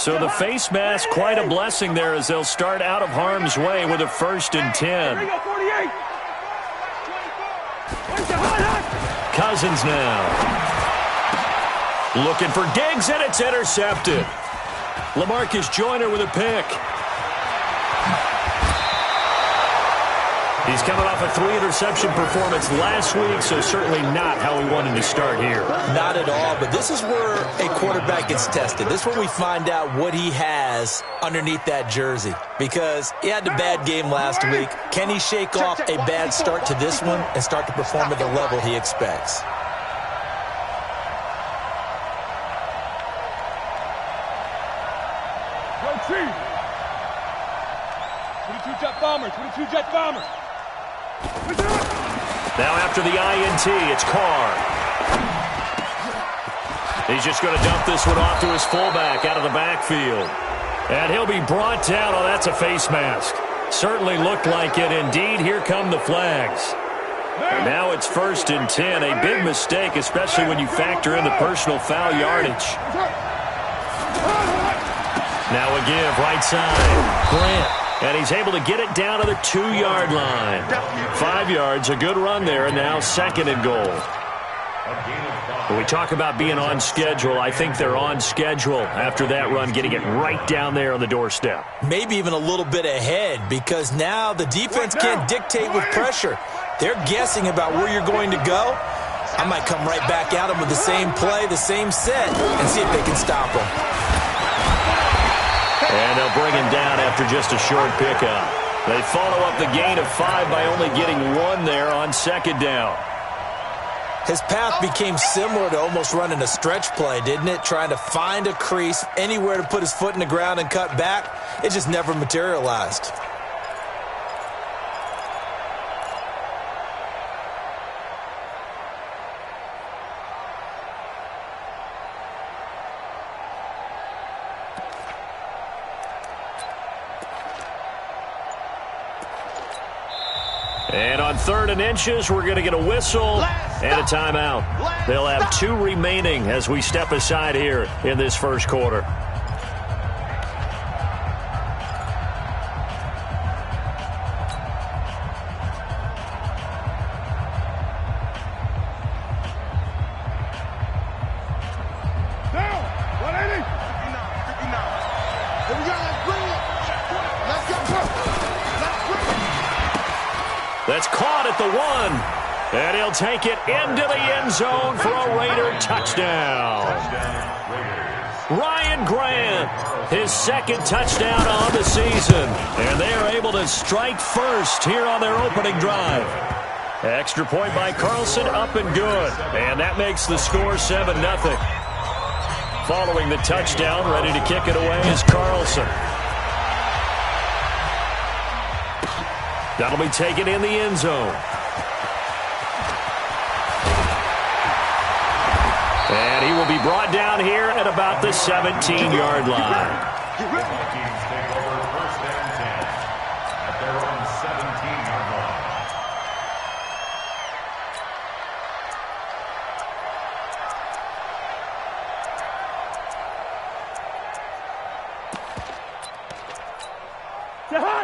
So the face mask, quite a blessing there as they'll start out of harm's way with a 1st and 10. Cousins now. Looking for Diggs, and it's intercepted. LaMarcus Joyner with a pick. He's coming off a 3-interception performance last week, so certainly not how we wanted to start here. Not at all, but this is where a quarterback gets tested. This is where we find out what he has underneath that jersey, because he had a bad game last week. Can he shake off a bad start to this one and start to perform at the level he expects? Now after the INT, it's Carr. He's just going to dump this one off to his fullback out of the backfield. And he'll be brought down. Oh, that's a face mask. Certainly looked like it. Indeed, here come the flags. And now it's 1st and 10. A big mistake, especially when you factor in the personal foul yardage. Now a give, right side. Grant. And he's able to get it down to the 2-yard line. 5 yards, a good run there, and now 2nd and goal. When we talk about being on schedule, I think they're on schedule after that run, getting it right down there on the doorstep. Maybe even a little bit ahead, because now the defense can't dictate with pressure. They're guessing about where you're going to go. I might come right back at them with the same play, the same set, and see if they can stop them. And they'll bring him down after just a short pickup. They follow up the gain of 5 by only getting 1 there on 2nd down. His path became similar to almost running a stretch play, didn't it? Trying to find a crease, anywhere to put his foot in the ground and cut back. It just never materialized. And on 3rd and inches, we're going to get a whistle and a timeout. They'll have 2 remaining as we step aside here in this first quarter. That's caught at the 1. And he'll take it into the end zone for a Raider touchdown. Ryan Grant, his 2nd touchdown on the season. And they are able to strike first here on their opening drive. Extra point by Carlson, up and good. And that makes the score 7-0. Following the touchdown, ready to kick it away is Carlson. That'll be taken in the end zone. And he will be brought down here at about the 17-yard line.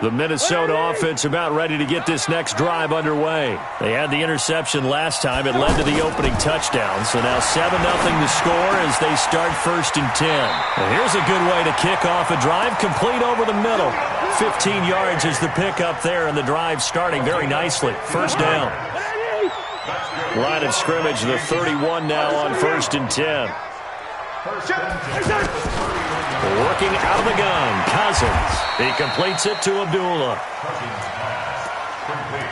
The Minnesota offense about ready to get this next drive underway. They had the interception last time. It led to the opening touchdown. So now 7-0 to score as they start 1st and 10. And here's a good way to kick off a drive, complete over the middle. 15 yards is the pickup there, and the drive starting very nicely. 1st down. Line of scrimmage, the 31 now on 1st and 10. Working out of the gun, Cousins. He completes it to Abdullah.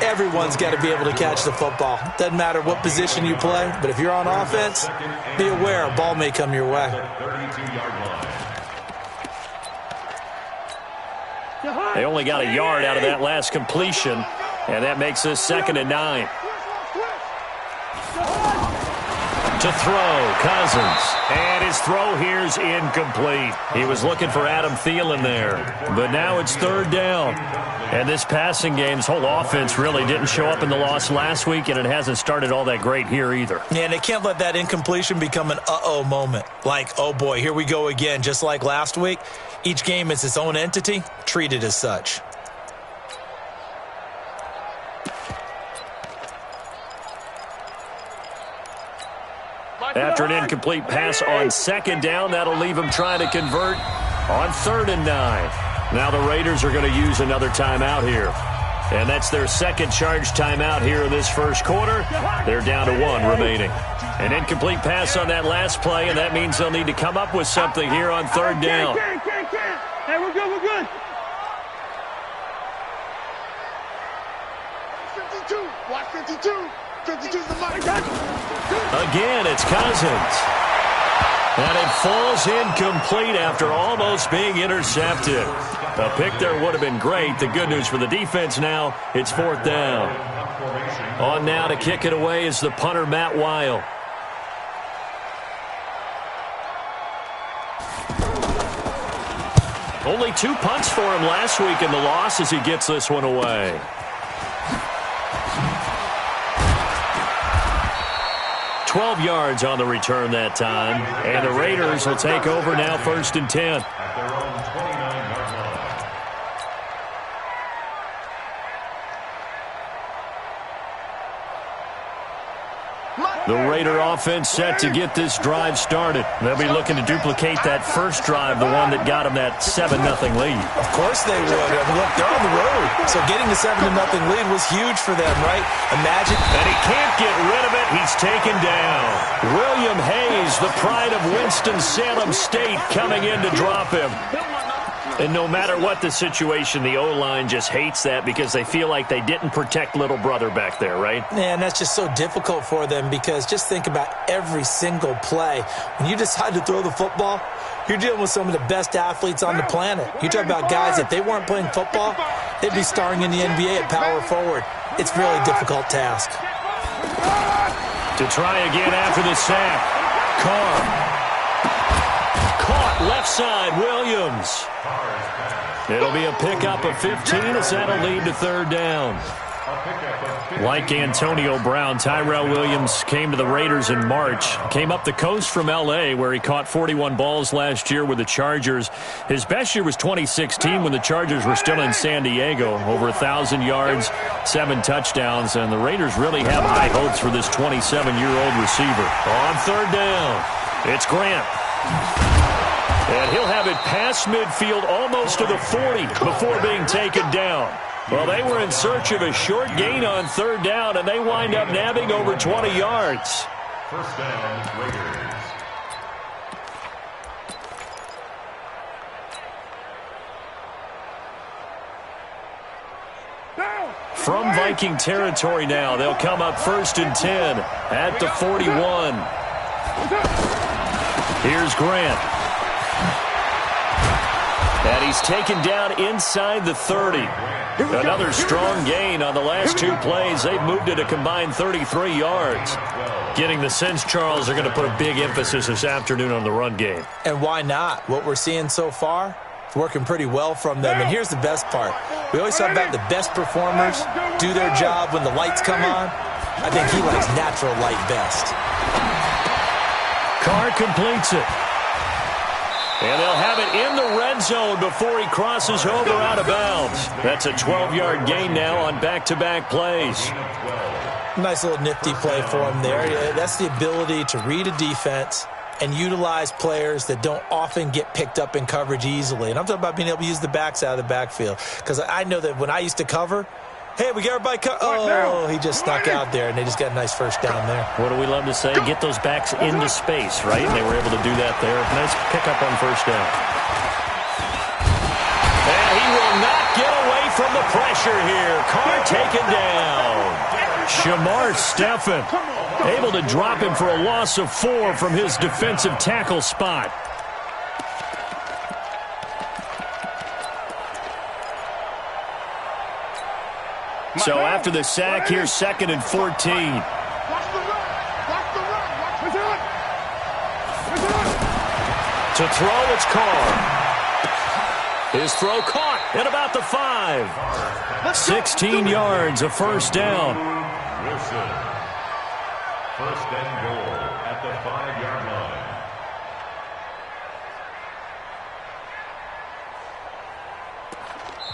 Everyone's got to be able to catch the football. Doesn't matter what position you play, but if you're on offense, be aware a ball may come your way. They only got a yard out of that last completion, and that makes us 2nd and 9. To throw, Cousins. And his throw here's incomplete. He was looking for Adam Thielen there. But now it's third down. And this passing game's whole offense really didn't show up in the loss last week, and it hasn't started all that great here either. Yeah, and they can't let that incompletion become an uh-oh moment. Like, oh boy, here we go again, just like last week. Each game is its own entity, treated as such. After an incomplete pass on second down, that'll leave him trying to convert on 3rd and 9. Now the Raiders are going to use another timeout here. And that's their second charge timeout here in this first quarter. They're down to 1 remaining. An incomplete pass on that last play, and that means they'll need to come up with something here on 3rd down. Hey, we're good, we're good. 52, watch 52. 52's the money. Again, it's Cousins. And it falls incomplete after almost being intercepted. A pick there would have been great. The good news for the defense now, it's 4th down. On now to kick it away is the punter, Matt Weil. Only 2 punts for him last week in the loss as he gets this one away. $12 yards on the return that time. And the Raiders will take over now 1st and 10. The Raider offense set to get this drive started. They'll be looking to duplicate that first drive, the one that got them that 7-0 lead. Of course they would. I mean, look, they're on the road. So getting the 7-0 lead was huge for them, right? Imagine. And he can't get rid of it. He's taken down. William Hayes, the pride of Winston-Salem State, coming in to drop him. And no matter what the situation, the O-line just hates that because they feel like they didn't protect little brother back there, right? Man, that's just so difficult for them because just think about every single play. When you decide to throw the football, you're dealing with some of the best athletes on the planet. You talk about guys, if they weren't playing football, they'd be starring in the NBA at power forward. It's a really difficult task. To try again after the sack. Carr. Caught left side, Williams. It'll be a pickup of 15 as that'll lead to 3rd down. Like Antonio Brown, Tyrell Williams came to the Raiders in March. Came up the coast from L.A. where he caught 41 balls last year with the Chargers. His best year was 2016 when the Chargers were still in San Diego. Over 1,000 yards, 7 touchdowns, and the Raiders really have high hopes for this 27-year-old receiver. On 3rd down, it's Grant. And he'll have it past midfield almost to the 40 before being taken down. Well, they were in search of a short gain on 3rd down, and they wind up nabbing over 20 yards. 1st down, Raiders. From Viking territory now, they'll come up 1st and 10 at the 41. Here's Grant. And he's taken down inside the 30. Another strong gain on the last 2 plays. They've moved it a combined 33 yards. Getting the sense, Charles, are going to put a big emphasis this afternoon on the run game. And why not? What we're seeing so far, it's working pretty well from them. And here's the best part. We always talk about the best performers do their job when the lights come on. I think he likes natural light best. Carr completes it. And they'll have it in the red zone before he crosses over out of bounds. That's a 12-yard gain now on back-to-back plays. Nice little nifty play for him there. That's the ability to read a defense and utilize players that don't often get picked up in coverage easily. And I'm talking about being able to use the backs out of the backfield. Because I know that when I used to cover, hey, we got everybody oh, he just snuck out there, and they just got a nice first down there. What do we love to say? Get those backs into space, right? And they were able to do that there. Nice pickup on 1st down. And he will not get away from the pressure here. Carr taken down. Shamar Stephen able to drop him for a loss of 4 from his defensive tackle spot. So after the sack, here's 2nd and 14. Watch the run. Watch the run. To throw, it's Carr. His throw caught at about the 5. 16 yards, a first down. Wilson. First and goal at the 5-yard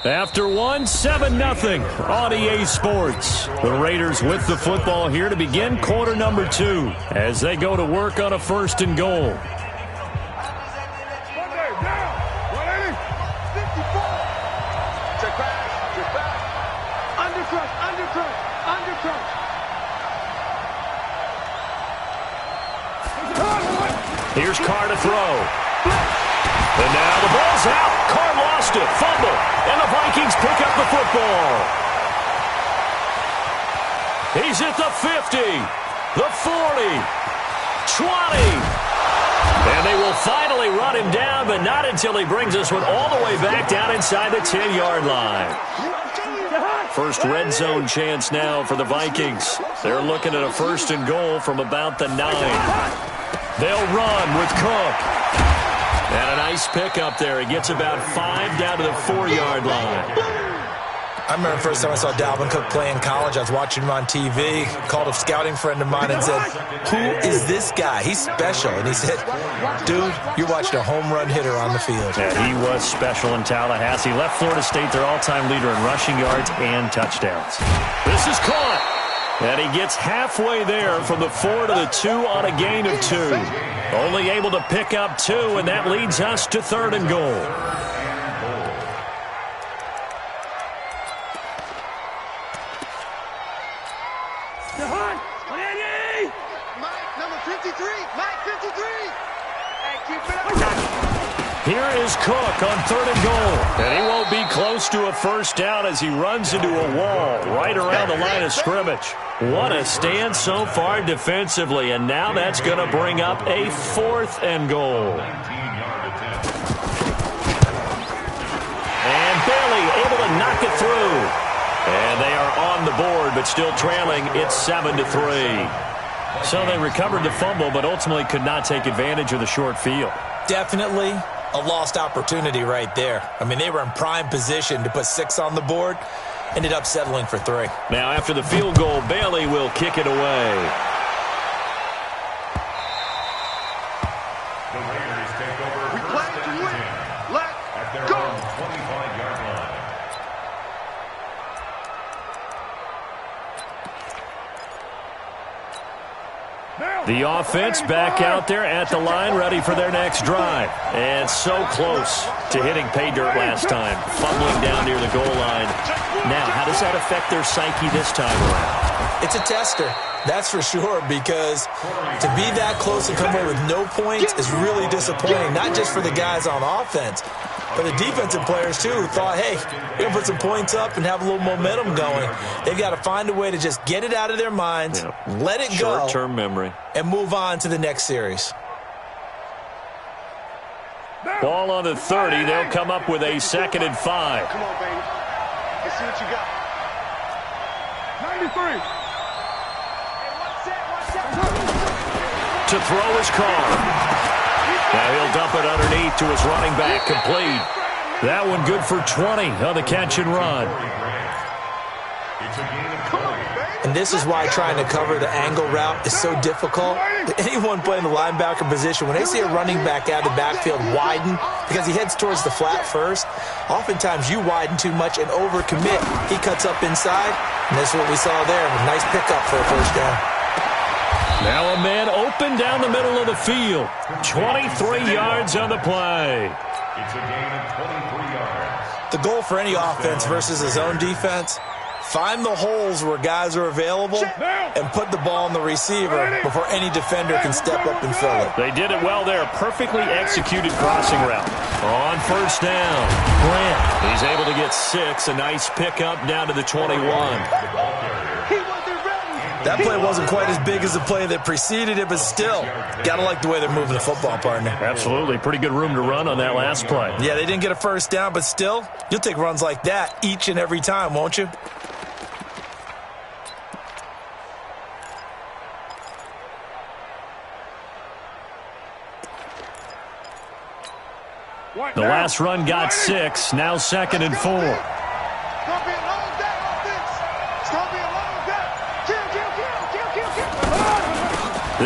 line. After one, 7-0 on EA Sports. The Raiders with the football here to begin quarter number 2 as they go to work on a first and goal. Here's Carr to throw. And now the ball's out. Carr lost it. Fumble. And the Vikings pick up the football. He's at the 50, the 40, 20. And they will finally run him down, but not until he brings this one all the way back down inside the 10-yard line. First red zone chance now for the Vikings. They're looking at a first and goal from about the 9. They'll run with Cook. And a nice pickup there. He gets about 5 down to the 4-yard line. I remember the first time I saw Dalvin Cook play in college. I was watching him on TV, called a scouting friend of mine and said, "Who is this guy? He's special." And he said, "Dude, you're watching a home run hitter on the field." Yeah, he was special in Tallahassee. Left Florida State their all-time leader in rushing yards and touchdowns. This is caught. And he gets halfway there from the 4 to the 2 on a gain of 2. Only able to pick up 2, and that leads us to third and goal. Here is Cook on third and goal. And he won't be close to a first down as he runs into a wall right around the line of scrimmage. What a stand so far defensively. And now that's going to bring up a 4th and goal. And Bailey able to knock it through. And they are on the board, but still trailing. It's 7-3. So they recovered the fumble, but ultimately could not take advantage of the short field. Definitely a lost opportunity right there. I mean, they were in prime position to put 6 on the board. Ended up settling for 3. Now, after the field goal, Bailey will kick it away. The Raiders take over first and 10 at their own 25-yard line. The offense back out there at the line, ready for their next drive. And so close to hitting pay dirt last time, fumbling down near the goal line. Now, how does that affect their psyche this time around? It's a tester, that's for sure, because to be that close and come away with no points is really disappointing, not just for the guys on offense, but the defensive players, too, who thought, hey, we're going to put some points up and have a little momentum going. They've got to find a way to just get it out of their minds, let it go. Short-term memory. And move on to the next series. Ball on the 30. They'll come up with a 2nd and 5. Come on, baby. Let's see what you got. 93. To throw his Carr. Now he'll dump it underneath to his running back, complete. That one good for 20 on the catch and run. And this is why trying to cover the angle route is so difficult. Anyone playing the linebacker position, when they see a running back out of the backfield widen, because he heads towards the flat first, oftentimes you widen too much and overcommit. He cuts up inside, and that's what we saw there. A nice pickup for a first down. Now a man open down the middle of the field. 23 yards on the play. It's a gain of 23 yards. The goal for any offense versus his own defense, find the holes where guys are available and put the ball on the receiver before any defender can step up and fill it. They did it well there. Perfectly executed crossing route. On first down, Grant. He's able to get 6. A nice pickup down to the 21. That play wasn't quite as big as the play that preceded it, but still, got to like the way they're moving the football, partner. Absolutely. Pretty good room to run on that last play. Yeah, they didn't get a first down, but still, you'll take runs like that each and every time, won't you? The last run got 6, now 2nd and 4. It's gonna be a long day, offense. It's gonna be a long day. Kill.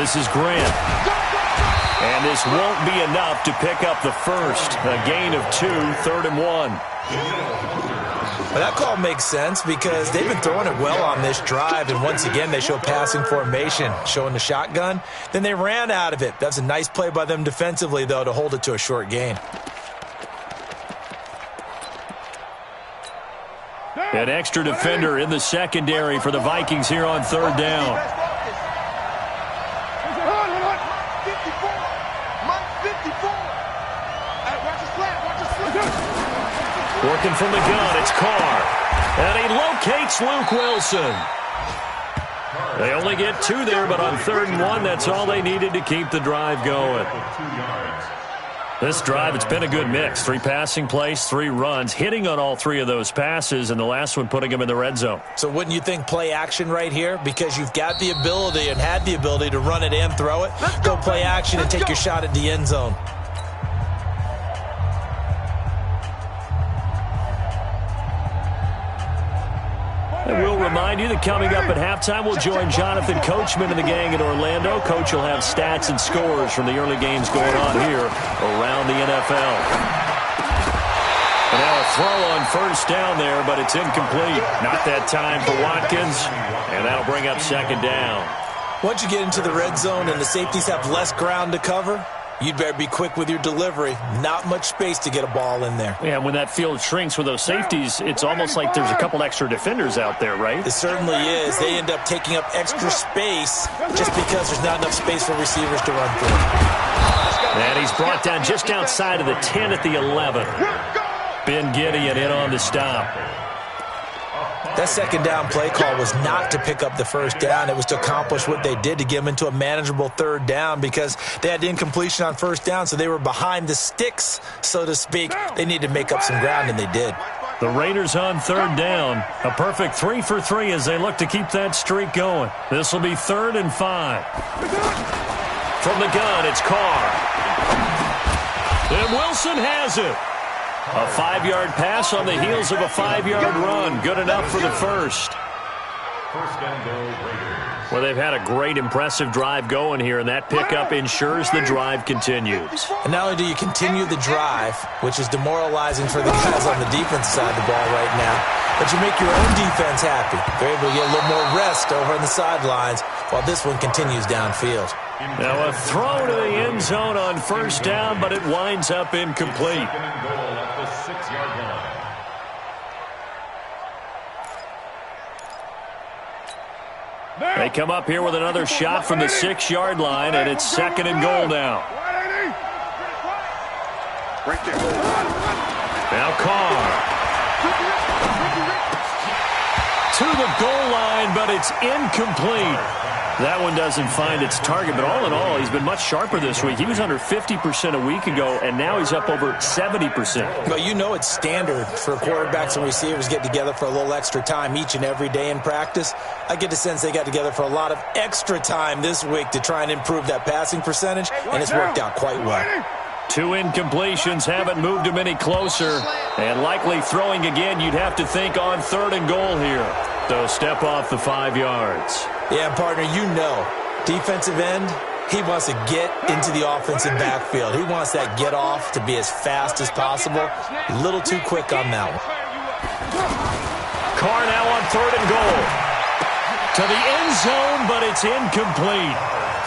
This is Grant. And this won't be enough to pick up the first. A gain of 2, 3rd and 1. Well, that call makes sense because they've been throwing it well on this drive, and once again they show passing formation, showing the shotgun. Then they ran out of it. That's a nice play by them defensively, though, to hold it to a short gain. An extra defender in the secondary for the Vikings here on 3rd down. 54. Mike 54. Hey, watch his flat. Watch his flat. Working from the gun, it's Carr. And he locates Luke Wilson. They only get 2 there, but on 3rd and 1, that's all they needed to keep the drive going. This drive, it's been a good mix. 3 passing plays, 3 runs, hitting on all 3 of those passes, and the last one putting them in the red zone. So wouldn't you think play action right here? Because you've got the ability and had the ability to run it and throw it. Go play action and take your shot at the end zone. And we'll remind you that coming up at halftime, we'll join Jonathan Coachman and the gang in Orlando. Coach will have stats and scores from the early games going on here around the NFL. And now a throw on 1st down there, but it's incomplete. Not that time for Watkins, and that'll bring up 2nd down. Once you get into the red zone and the safeties have less ground to cover, you'd better be quick with your delivery. Not much space to get a ball in there. Yeah, when that field shrinks with those safeties, it's almost like there's a couple extra defenders out there, right? It certainly is. They end up taking up extra space just because there's not enough space for receivers to run through. And he's brought down just outside of the 10 at the 11. Ben Gideon in on the stop. That 2nd down play call was not to pick up the 1st down. It was to accomplish what they did to get them into a manageable 3rd down because they had incompletion on 1st down, so they were behind the sticks, so to speak. They needed to make up some ground, and they did. The Raiders on 3rd down. A perfect 3 for 3 as they look to keep that streak going. This will be 3rd and 5. From the gun, it's Carr. And Wilson has it. A 5-yard pass on the heels of a 5-yard run. Good enough for the first. 1st and goal, Raiders. Well, they've had a great, impressive drive going here, and that pickup ensures the drive continues. And not only do you continue the drive, which is demoralizing for the guys on the defense side of the ball right now, but you make your own defense happy. They're able to get a little more rest over on the sidelines while this one continues downfield. Now a throw to the end zone on 1st down, but it winds up incomplete. 2nd and goal at the 6-yard line. They come up here with another shot from the 6-yard line, and it's 2nd and goal now. Now Carr. To the goal line, but it's incomplete. That one doesn't find its target, but all in all, he's been much sharper this week. He was under 50% a week ago, and now he's up over 70%. But you know it's standard for quarterbacks and receivers get together for a little extra time each and every day in practice. I get the sense they got together for a lot of extra time this week to try and improve that passing percentage, and it's worked out quite well. 2 incompletions haven't moved him any closer, and likely throwing again, you'd have to think on 3rd and goal here. So step off the 5 yards. Yeah, partner, you know, defensive end, he wants to get into the offensive backfield. He wants that get off to be as fast as possible. A little too quick on that one. Carr now on 3rd and goal. To the end zone, but it's incomplete.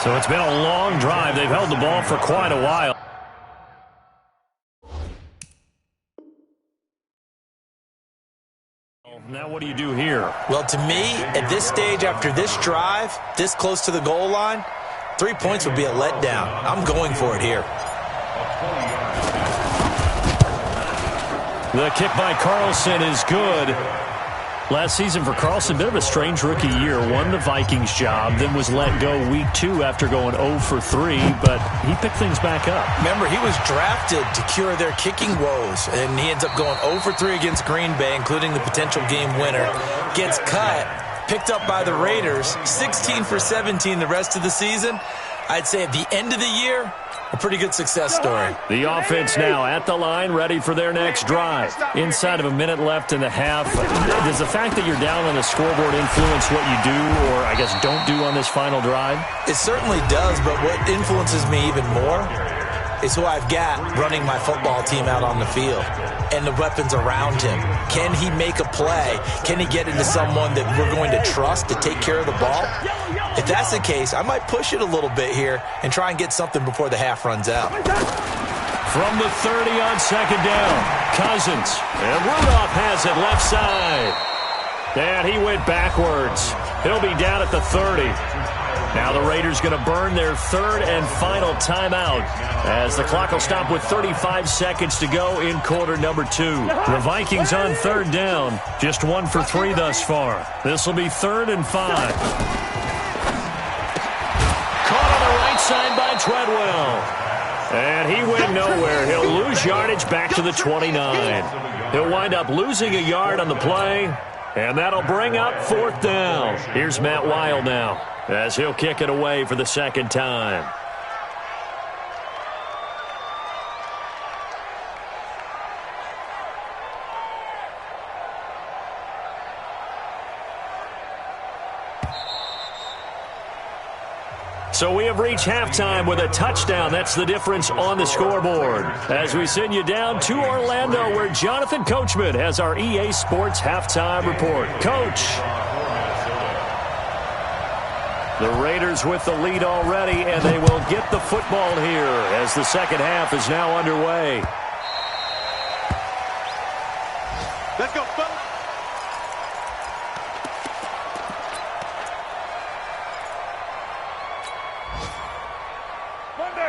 So it's been a long drive. They've held the ball for quite a while. Now what do you do here? Well, to me, at this stage, after this drive, this close to the goal line, 3 points would be a letdown. I'm going for it here. The kick by Carlson is good. Last season for Carlson, bit of a strange rookie year. Won the Vikings job, then was let go week 2 after going 0 for 3, but he picked things back up. Remember, he was drafted to cure their kicking woes, and he ends up going 0 for 3 against Green Bay, including the potential game winner. Gets cut, picked up by the Raiders, 16 for 17 the rest of the season. I'd say at the end of the year, a pretty good success story. The offense now at the line, ready for their next drive. Inside of a minute left in the half, does the fact that you're down on the scoreboard influence what you do or, I guess, don't do on this final drive? It certainly does, but what influences me even more is who I've got running my football team out on the field and the weapons around him. Can he make a play? Can he get into someone that we're going to trust to take care of the ball? If that's the case, I might push it a little bit here and try and get something before the half runs out. From the 30 on second down, Cousins. And Rudolph has it left side. And he went backwards. He'll be down at the 30. Now the Raiders going to burn their third and final timeout as the clock will stop with 35 seconds to go in quarter number 2. The Vikings on third down, just 1 for 3 thus far. This will be 3rd and 5. Caught on the right side by Treadwell. And he went nowhere. He'll lose yardage back to the 29. He'll wind up losing a yard on the play, and that'll bring up 4th down. Here's Matt Weil now, as he'll kick it away for the second time. So we have reached halftime with a touchdown. That's the difference on the scoreboard. As we send you down to Orlando, where Jonathan Coachman has our EA Sports halftime report. Coach. The Raiders with the lead already, and they will get the football here as the second half is now underway. Let's go, fellas.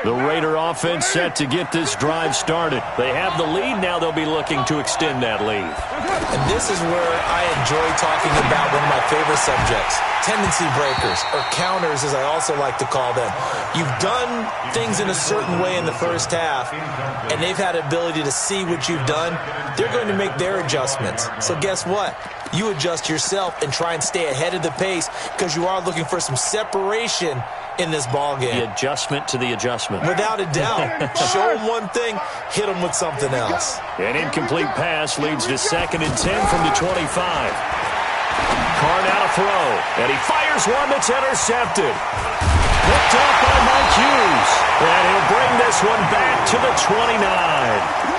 The Raider offense set to get this drive started. They have the lead. Now they'll be looking to extend that lead. And this is where I enjoy talking about one of my favorite subjects, tendency breakers, or counters as I also like to call them. You've done things in a certain way in the first half, and they've had the ability to see what you've done. They're going to make their adjustments. So guess what? You adjust yourself and try and stay ahead of the pace because you are looking for some separation in this ball game. The adjustment to the adjustment. Without a doubt. Show them one thing, hit them with something else. An incomplete pass leads to 2nd and 10 from the 25. Carr now to throw, and he fires one that's intercepted. Picked off by Mike Hughes, and he'll bring this one back to the 29.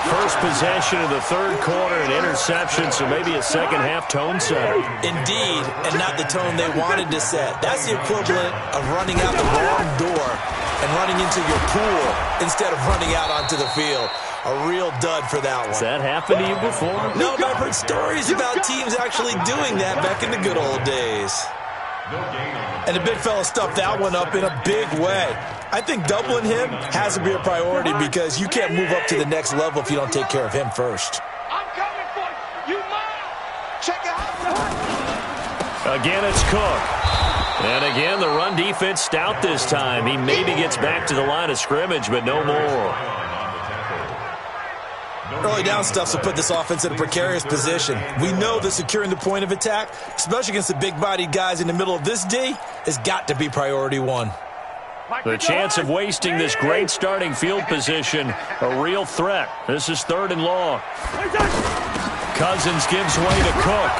First possession of the third quarter, an interception, so maybe a second-half tone setter. Indeed, and not the tone they wanted to set. That's the equivalent of running out the wrong door and running into your pool instead of running out onto the field. A real dud for that one. Has that happened to you before? No, but I've heard stories about teams actually doing that back in the good old days. And the big fella stuffed that one up in a big way. I think doubling him has to be a priority because you can't move up to the next level if you don't take care of him first. I'm coming for you. You mine. Check it out. Again, it's Cook. And again, the run defense stout this time. He maybe gets back to the line of scrimmage, but no more. Early down stuff will put this offense in a precarious position. We know that securing the point of attack, especially against the big-bodied guys in the middle of this D, has got to be priority one. The chance of wasting this great starting field position, a real threat. This is 3rd and long. Cousins gives way to Cook.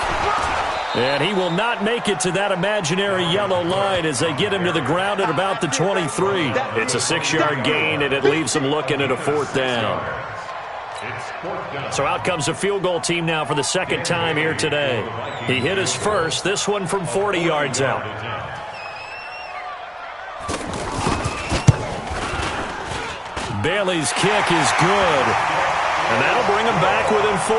And he will not make it to that imaginary yellow line as they get him to the ground at about the 23. It's a 6-yard gain, and it leaves him looking at a 4th down. So out comes a field goal team now for the second time here today. He hit his first, this one from 40 yards out. Bailey's kick is good, and that'll bring him back within 4.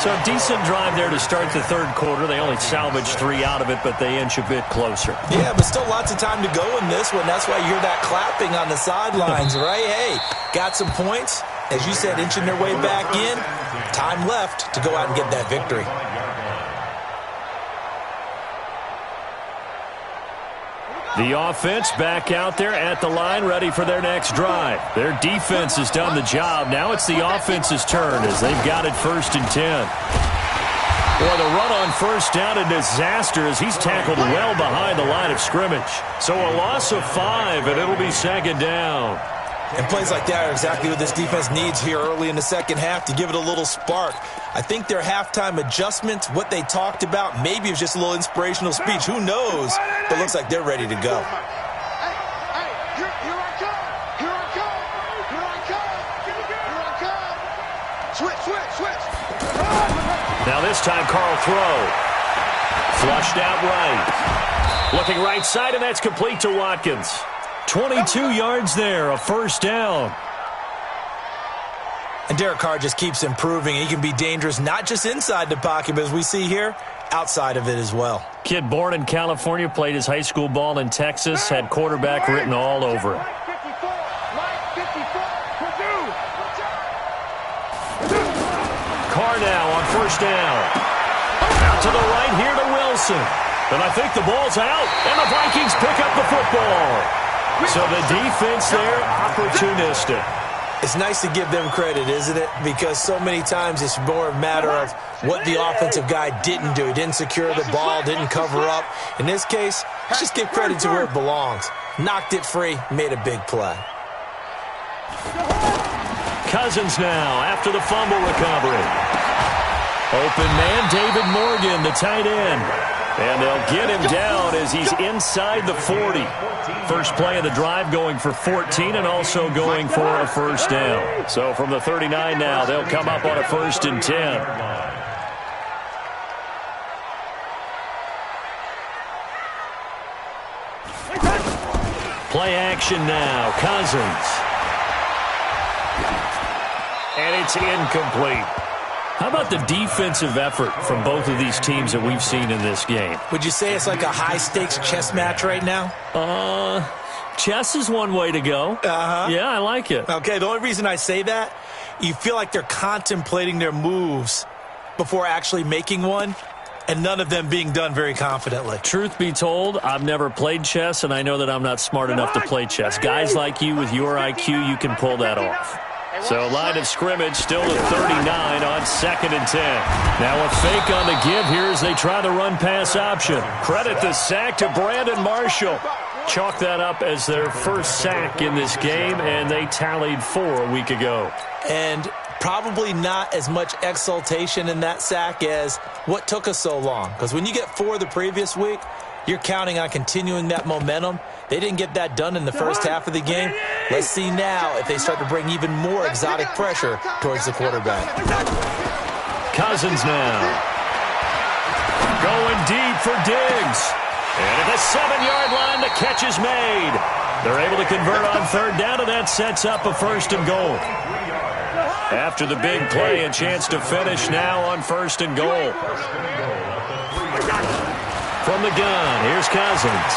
So a decent drive there to start the third quarter. They only salvaged 3 out of it, but they inch a bit closer. Yeah, but still lots of time to go in this one. That's why you hear that clapping on the sidelines, right? Hey, got some points. As you said, inching their way back in. Time left to go out and get that victory. The offense back out there at the line, ready for their next drive. Their defense has done the job. Now it's the offense's turn as they've got it 1st and 10. Boy, the run on first down, a disaster as he's tackled well behind the line of scrimmage. So a loss of 5, and it'll be second down. And plays like that are exactly what this defense needs here early in the second half to give it a little spark. I think their halftime adjustments, what they talked about, maybe it was just a little inspirational speech. Who knows? But it looks like they're ready to go. Now this time, Carl throw. Flushed out right. Looking right side, and that's complete to Watkins. 22 yards there, a first down. And Derek Carr just keeps improving. He can be dangerous not just inside the pocket, but as we see here, outside of it as well. Kid born in California, played his high school ball in Texas, had quarterback written all over him. Carr now on first down. Out to the right here to Wilson. And I think the ball's out, and the Vikings pick up the football. So the defense there, opportunistic. It's nice to give them credit, isn't it? Because so many times it's more a matter of what the offensive guy didn't do. He didn't secure the ball, didn't cover up. In this case, let's just give credit to where it belongs. Knocked it free, made a big play. Cousins now after the fumble recovery. Open man, David Morgan, the tight end. And they'll get him down as he's inside the 40. First play of the drive going for 14 and also going for a first down. So from the 39 now, they'll come up on a 1st and 10. Play action now, Cousins. And it's incomplete. How about the defensive effort from both of these teams that we've seen in this game? Would you say it's like a high-stakes chess match right now? Chess is one way to go. Uh-huh. Yeah, I like it. Okay, the only reason I say that, you feel like they're contemplating their moves before actually making one, and none of them being done very confidently. Truth be told, I've never played chess, and I know that I'm not smart enough to play chess. Guys like you with your IQ, you can pull that off. So line of scrimmage still at 39 on 2nd and 10. Now a fake on the give here as they try the run-pass option. Credit the sack to Brandon Marshall. Chalk that up as their first sack in this game, and they tallied 4 a week ago. And probably not as much exultation in that sack as what took us so long. Because when you get 4 the previous week, you're counting on continuing that momentum. They didn't get that done in the first half of the game. Let's see now if they start to bring even more exotic pressure towards the quarterback. Cousins now. Going deep for Diggs. And at the 7-yard line, the catch is made. They're able to convert on 3rd down, and that sets up a 1st and goal. After the big play, a chance to finish now on 1st and goal. From the gun, here's Cousins.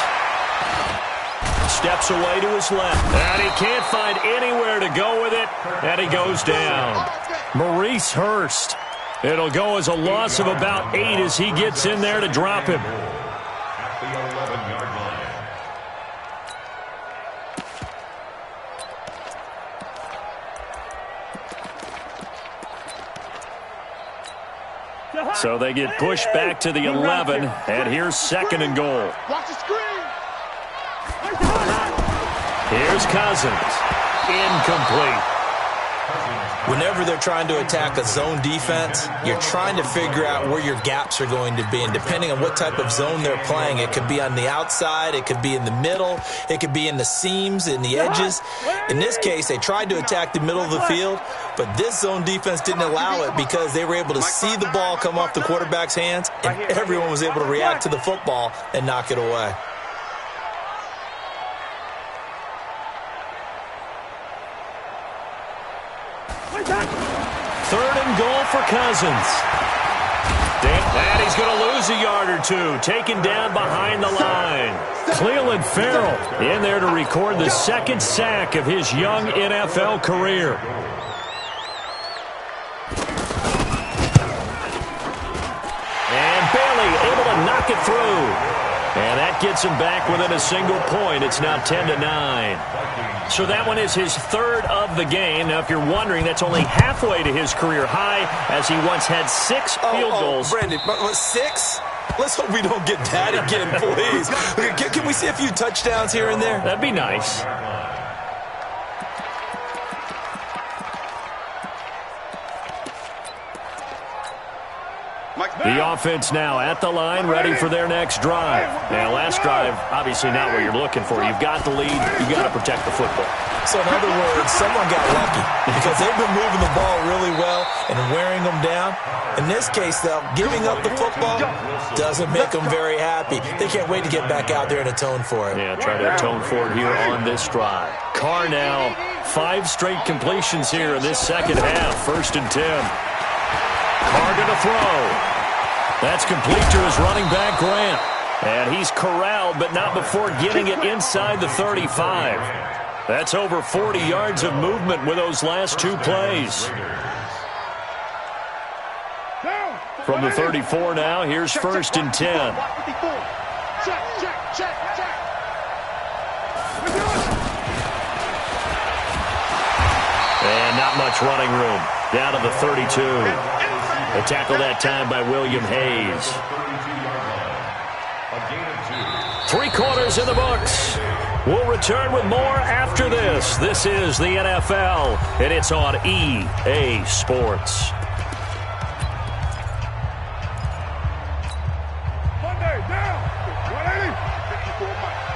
Steps away to his left. And he can't find anywhere to go with it. And he goes down. Maurice Hurst. It'll go as a loss of about 8 as he gets in there to drop him. At the 11-yard line. So they get pushed back to the 11. And here's 2nd and goal. Watch the screen. Here's Cousins. Incomplete. Whenever they're trying to attack a zone defense, you're trying to figure out where your gaps are going to be. And depending on what type of zone they're playing, it could be on the outside, it could be in the middle, it could be in the seams, in the edges. In this case, they tried to attack the middle of the field, but this zone defense didn't allow it because they were able to see the ball come off the quarterback's hands, and everyone was able to react to the football and knock it away. Third and goal for Cousins. And he's going to lose a yard or 2. Taken down behind the line. Cleveland Farrell in there to record the 2nd sack of his young NFL career. And Bailey able to knock it through. And that gets him back within a single point. It's now 10-9. So that one is his third of the game. Now, if you're wondering, that's only halfway to his career high, as he once had 6 field goals. Brandon, 6? Let's hope we don't get that again, please. Can we see a few touchdowns here and there? That'd be nice. The offense now at the line, ready for their next drive. Now, last drive, obviously not what you're looking for. You've got the lead. You've got to protect the football. So, in other words, someone got lucky because they've been moving the ball really well and wearing them down. In this case, though, giving up the football doesn't make them very happy. They can't wait to get back out there and atone for it. Yeah, try to atone for it here on this drive. Carr now, 5 straight completions here in this second half. 1st and 10. Carr to the throw. That's complete to his running back, Grant. And he's corralled, but not before getting it inside the 35. That's over 40 yards of movement with those last 2 plays. From the 34 now, here's 1st and 10. And not much running room. Down to the 32. A tackle that time by William Hayes. 3 quarters in the books. We'll return with more after this. This is the NFL, and it's on EA Sports. Monday, down. 180. 54 Mike.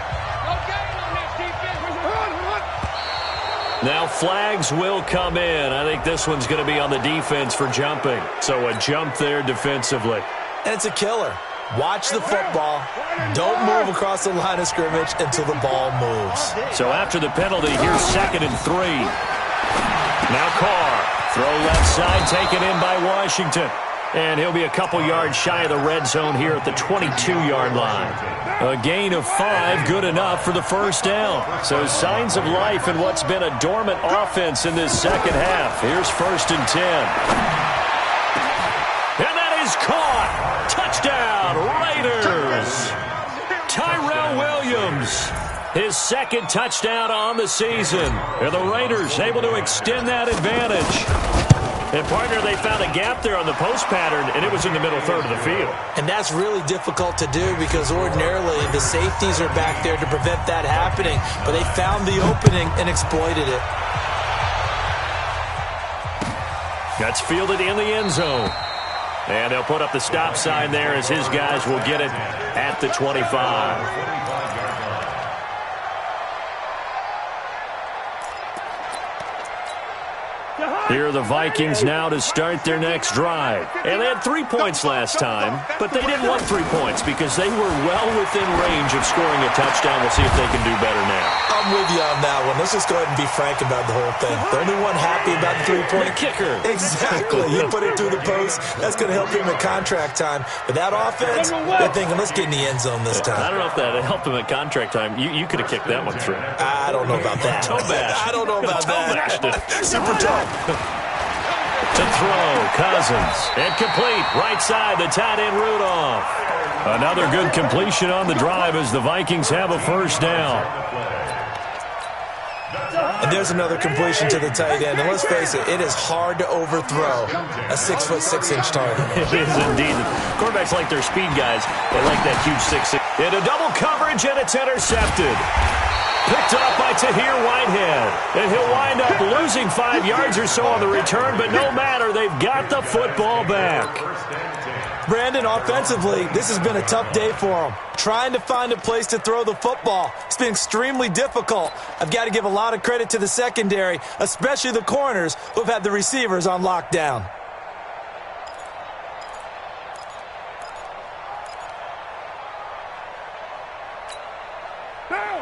Now flags will come in. I think this one's going to be on the defense for jumping. So a jump there defensively. And it's a killer. Watch the football. Don't move across the line of scrimmage until the ball moves. So after the penalty, here's 2nd and 3. Now Carr. Throw left side, taken in by Washington. And he'll be a couple yards shy of the red zone here at the 22-yard line. A gain of 5, good enough for the 1st down. So signs of life in what's been a dormant offense in this second half. Here's 1st and 10. And that is caught. Touchdown, Raiders. Tyrell Williams, his 2nd touchdown on the season. And the Raiders able to extend that advantage. And, partner, they found a gap there on the post pattern, and it was in the middle third of the field. And that's really difficult to do because ordinarily the safeties are back there to prevent that happening. But they found the opening and exploited it. That's fielded in the end zone. And they'll put up the stop sign there as his guys will get it at the 25. Here are the Vikings now to start their next drive. And they had 3 points last time, but they didn't want 3 points because they were well within range of scoring a touchdown. We'll see if they can do better now. I'm with you on that one. Let's just go ahead and be frank about the whole thing. The only one happy about the 3-point kicker. Exactly. You put it through the post. That's going to help him at contract time. But that offense, they're thinking, let's get in the end zone this time. I don't know if that helped him at contract time. You could have kicked that one through. I don't know about that. Toe bash. I don't know about that. Super tough. To throw, Cousins. And complete, right side, the tight end Rudolph. Another good completion on the drive as the Vikings have a 1st down. And there's another completion to the tight end. And let's face it is hard to overthrow a 6'6" target. It is indeed. Quarterbacks like their speed guys. They like that huge 6'6". Into double coverage, and it's intercepted. Picked up by Tahir Whitehead. And he'll wind up losing 5 yards or so on the return, but no matter, they've got the football back. Brandon, offensively, this has been a tough day for them. Trying to find a place to throw the football. It's been extremely difficult. I've got to give a lot of credit to the secondary, especially the corners who have had the receivers on lockdown.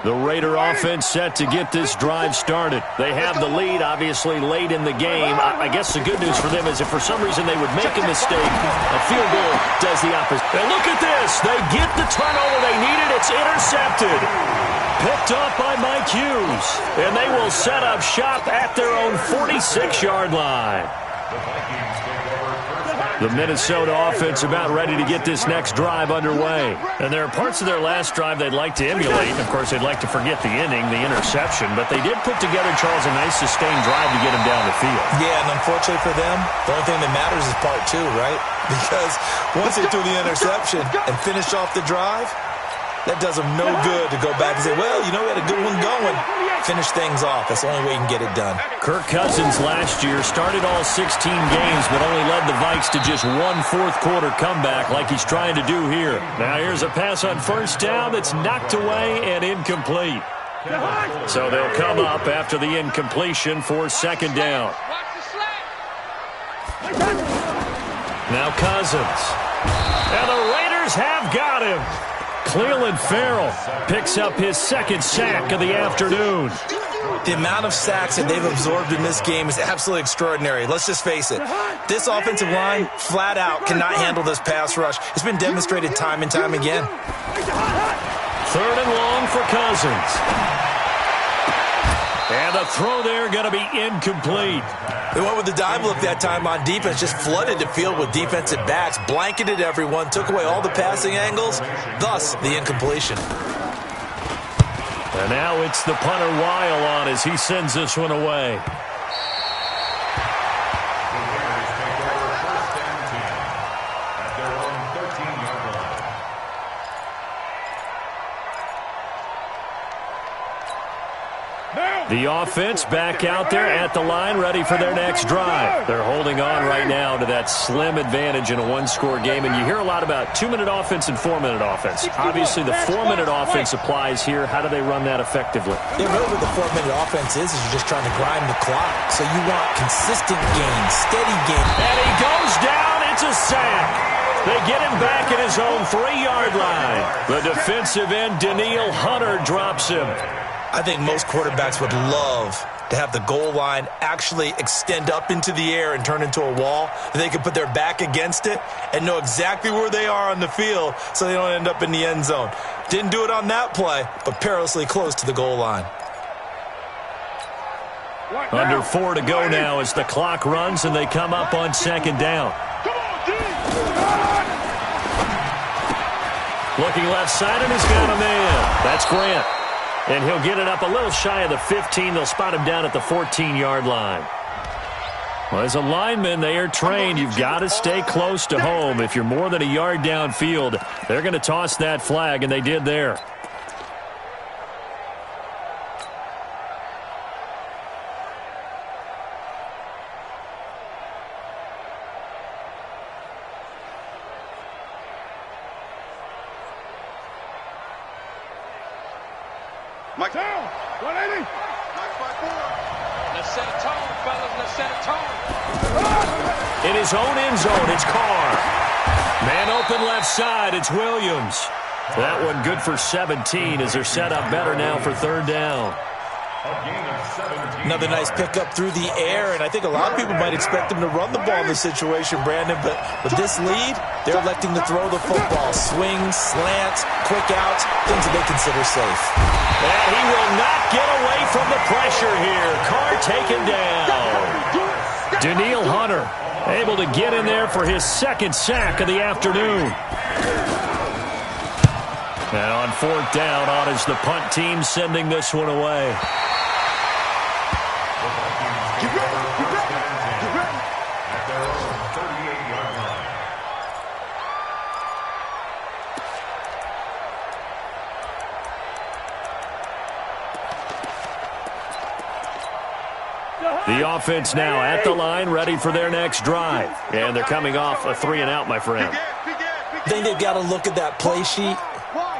The Raider offense set to get this drive started. They have the lead, obviously, late in the game. I guess the good news for them is if for some reason they would make a mistake, a field goal does the opposite. And look at this. They get the turnover they needed. It's intercepted. Picked up by Mike Hughes. And they will set up shop at their own 46-yard line. The Minnesota offense about ready to get this next drive underway. And there are parts of their last drive they'd like to emulate. Of course, they'd like to forget the inning, the interception. But they did put together, Charles, a nice sustained drive to get him down the field. Yeah, and unfortunately for them, the only thing that matters is part two, right? Because once they threw the interception and finished off the drive, that does them no good to go back and say, well, you know, we had a good one going. Finish things off. That's the only way you can get it done. Kirk Cousins last year started all 16 games, but only led the Vikes to just one fourth-quarter comeback like he's trying to do here. Now here's a pass on first down that's knocked away and incomplete. So they'll come up after the incompletion for second down. Now Cousins. And the Raiders have got him. Cleveland Farrell picks up his second sack of the afternoon. The amount of sacks that they've absorbed in this game is absolutely extraordinary. Let's just face it. This offensive line, flat out, cannot handle this pass rush. It's been demonstrated time and time again. Third and long for Cousins. And the throw there going to be incomplete. They went with the dive look that time on defense, just flooded the field with defensive backs, blanketed everyone, took away all the passing angles, thus the incompletion. And now it's the punter Weil on as he sends this one away. The offense back out there at the line, ready for their next drive. They're holding on right now to that slim advantage in a one-score game, and you hear a lot about 2-minute offense and 4-minute offense. Obviously, the 4-minute offense applies here. How do they run that effectively? Yeah, really what the 4-minute offense is you're just trying to grind the clock. So you want consistent gains, steady gains. And he goes down. It's a sack. They get him back at his own 3-yard line. The defensive end, Danielle Hunter, drops him. I think most quarterbacks would love to have the goal line actually extend up into the air and turn into a wall. They can put their back against it and know exactly where they are on the field so they don't end up in the end zone. Didn't do it on that play, but perilously close to the goal line. Under 4 to go now as the clock runs and they come up on second down. Looking left side, and he's got a man. That's Grant. And he'll get it up a little shy of the 15. They'll spot him down at the 14-yard line. Well, as a lineman, they are trained. You've got to stay close to home. If you're more than a yard downfield, they're going to toss that flag, and they did there. Mike down. 180. Mike 5-4. Let's set a tone, fellas. Let's set a tone. In his own end zone, it's Carr. Man open left side, it's Williams. That one good for 17 as they're set up better now for third down. Another nice pickup through the air, and I think a lot of people might expect them to run the ball in this situation, Brandon, but with this lead, they're electing to throw the football. Swings, slants, quick outs, things that they consider safe. And he will not get away from the pressure here. Carr taken down. Danielle Hunter able to get in there for his second sack of the afternoon. And on fourth down, on is the punt team sending this one away. The offense now at the line, ready for their next drive. And they're coming off a 3-and-out, my friend. I think they've got to look at that play sheet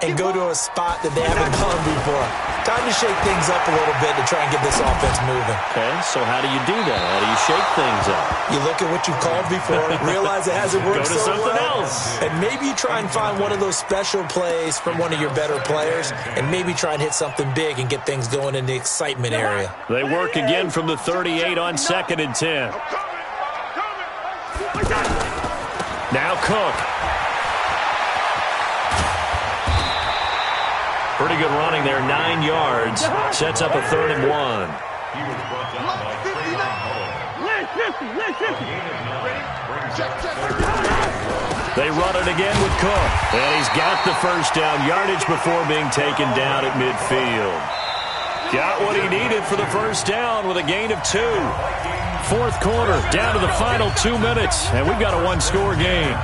and go to a spot that they haven't gone before. Time to shake things up a little bit to try and get this offense moving. Okay, so how do you do that? How do you shake things up? You look at what you've called before, realize it hasn't worked Go to so something well, else. and maybe you try and find one of those special plays from one of your better players, and maybe try and hit something big and get things going in the excitement area. They work again from the 38 on 2nd and 10. Now Cook. Pretty good running there, 9 yards. Sets up a 3rd and 1. They run it again with Cook. And he's got the first down yardage before being taken down at midfield. Got what he needed for the first down with a gain of 2. Fourth quarter, down to the final 2 minutes, and we've got a one-score game.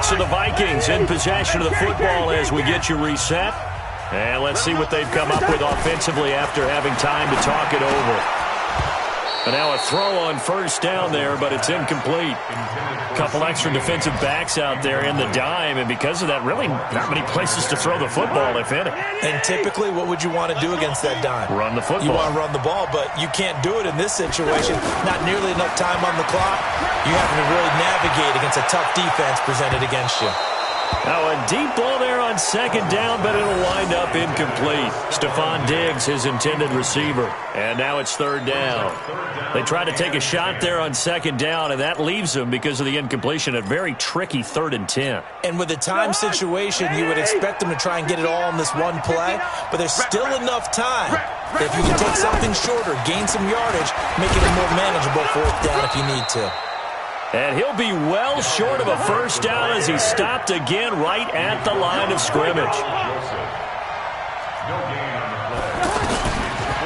So the Vikings in possession of the football as we get you reset. And let's see what they've come up with offensively after having time to talk it over. And now a throw on first down there, but it's incomplete. A couple extra defensive backs out there in the dime, and because of that, really not many places to throw the football, if any. And typically, what would you want to do against that dime? Run the football. You want to run the ball, but you can't do it in this situation. Not nearly enough time on the clock. You have to really navigate against a tough defense presented against you. Now a deep ball there on second down, but it'll wind up incomplete. Stephon Diggs, his intended receiver. And now it's third down. They try to take a shot there on second down, and that leaves them because of the incompletion. A very tricky 3rd and 10. And with the time situation, you would expect them to try and get it all in this one play, but there's still enough time that if you can take something shorter, gain some yardage, make it a more manageable 4th down if you need to. And he'll be well short of a first down as he's stopped again right at the line of scrimmage.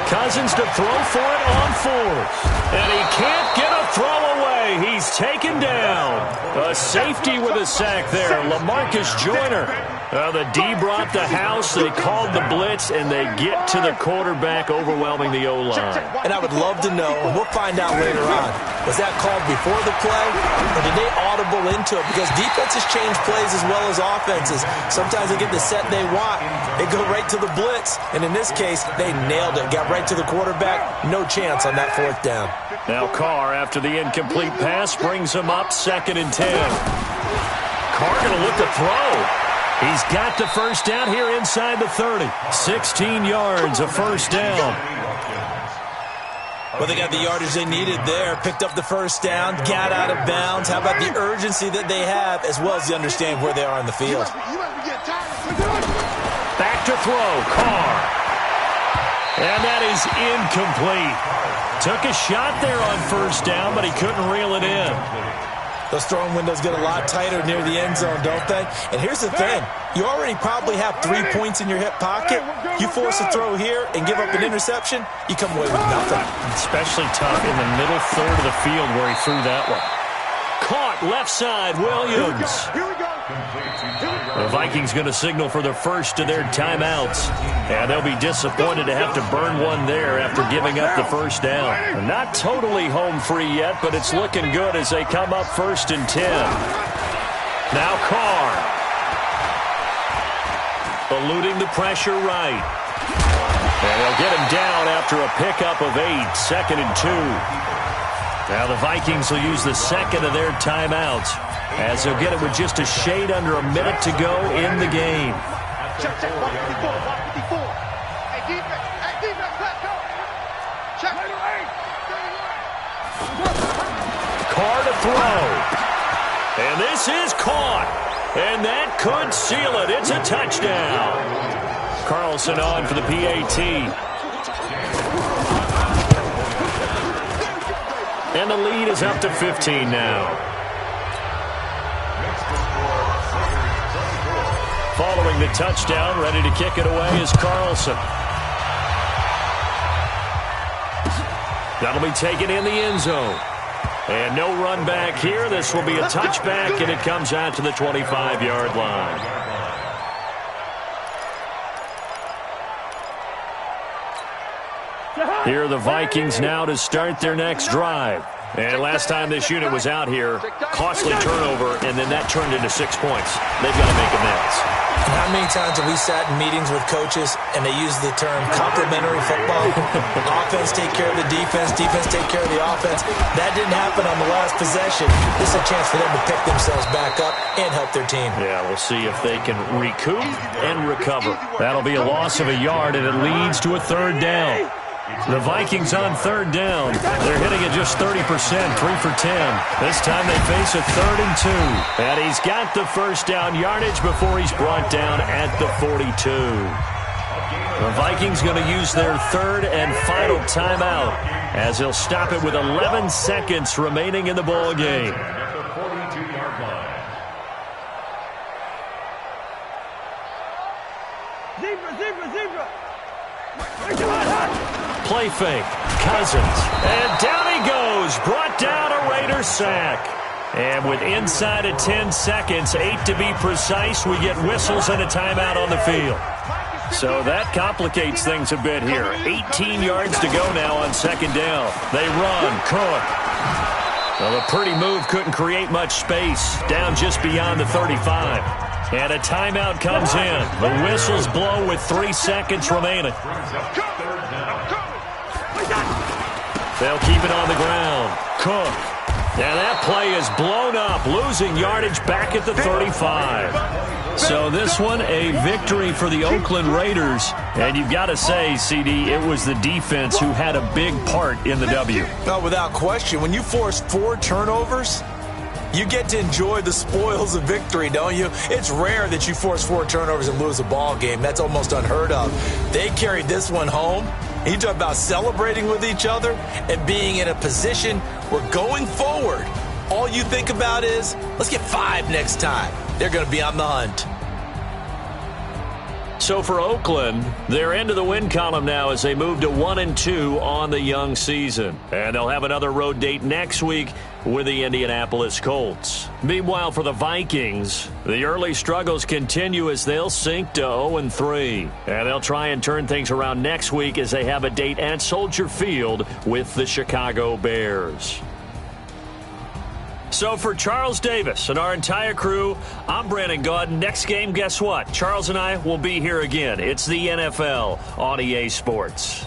Cousins to throw for it on 4th. And he can't get a throw away. He's taken down. A safety with a sack there. LaMarcus Joyner. The D brought the house. They called the blitz, and they get to the quarterback, overwhelming the O-line. And I would love to know, and we'll find out later on, was that called before the play, or did they audible into it? Because defenses change plays as well as offenses. Sometimes they get the set they want. They go right to the blitz, and in this case, they nailed it. Got right to the quarterback. No chance on that 4th down. Now Carr, after the incomplete pass, brings him up 2nd and 10. Carr going to look to throw. He's got the first down here inside the 30. 16 yards, a first down. Well, they got the yardage they needed there. Picked up the first down, got out of bounds. How about the urgency that they have, as well as the understand where they are in the field? Back to throw, Carr. And that is incomplete. Took a shot there on first down, but he couldn't reel it in. Those throwing windows get a lot tighter near the end zone, don't they? And here's the thing. You already probably have 3 points in your hip pocket. You force a throw here and give up an interception, you come away with nothing. Especially tough in the middle third of the field where he threw that one. Caught left side, Williams. Here we go. The Vikings going to signal for the first of their timeouts. And they'll be disappointed to have to burn one there after giving up the first down. Not totally home free yet, but it's looking good as they come up 1st and 10. Now Carr. Eluding the pressure right. And they'll get him down after a pickup of 8, 2nd and 2. Now the Vikings will use the second of their timeouts as they'll get it with just a shade under a minute to go in the game. Check, 154. Hey, defense, let's go. Check. Carr to throw. And this is caught. And that could seal it. It's a touchdown. Carlson on for the PAT. And the lead is up to 15 now. Following the touchdown, ready to kick it away is Carlson. That'll be taken in the end zone. And no run back here. This will be a touchback, and it comes out to the 25-yard line. Here are the Vikings now to start their next drive. And last time this unit was out here, costly turnover, and then that turned into 6 points. They've got to make amends. And how many times have we sat in meetings with coaches and they use the term complementary football? Offense take care of the defense, defense take care of the offense. That didn't happen on the last possession. This is a chance for them to pick themselves back up and help their team. Yeah, we'll see if they can recoup and recover. That'll be a loss of a yard, and it leads to a 3rd down. The Vikings on 3rd down. They're hitting it just 30%, 3 for 10. This time they face a 3rd and 2. And he's got the first down yardage before he's brought down at the 42. The Vikings going to use their third and final timeout as they'll stop it with 11 seconds remaining in the ball game. At the 42-yard line. Zebra. Play fake. Cousins. And down he goes. Brought down a Raider sack. And with inside of 10 seconds, 8 to be precise, we get whistles and a timeout on the field. So that complicates things a bit here. 18 yards to go now on second down. They run. Cook. Well, a pretty move couldn't create much space. Down just beyond the 35. And a timeout comes in. The whistles blow with 3 seconds remaining. They'll keep it on the ground. Cook. And that play is blown up, losing yardage back at the 35. So this one, a victory for the Oakland Raiders. And you've got to say, CD, it was the defense who had a big part in the W. No, without question. When you force 4 turnovers, you get to enjoy the spoils of victory, don't you? It's rare that you force 4 turnovers and lose a ball game. That's almost unheard of. They carried this one home. You talk about celebrating with each other and being in a position where going forward, all you think about is, let's get 5 next time. They're going to be on the hunt. So for Oakland, they're into the win column now as they move to 1-2 on the young season. And they'll have another road date next week with the Indianapolis Colts. Meanwhile, for the Vikings, the early struggles continue as they'll sink to 0-3. And they'll try and turn things around next week as they have a date at Soldier Field with the Chicago Bears. So for Charles Davis and our entire crew, I'm Brandon Gaudin. Next game, guess what? Charles and I will be here again. It's the NFL on EA Sports.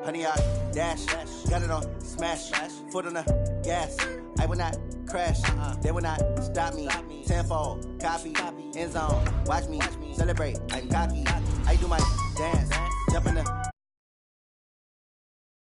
100-yard dash. Got it on smash. Foot on the gas. I will not crash. They will not stop me. Tenfold, copy, end zone. Watch me celebrate. I'm cocky. I do my dance. Jump in the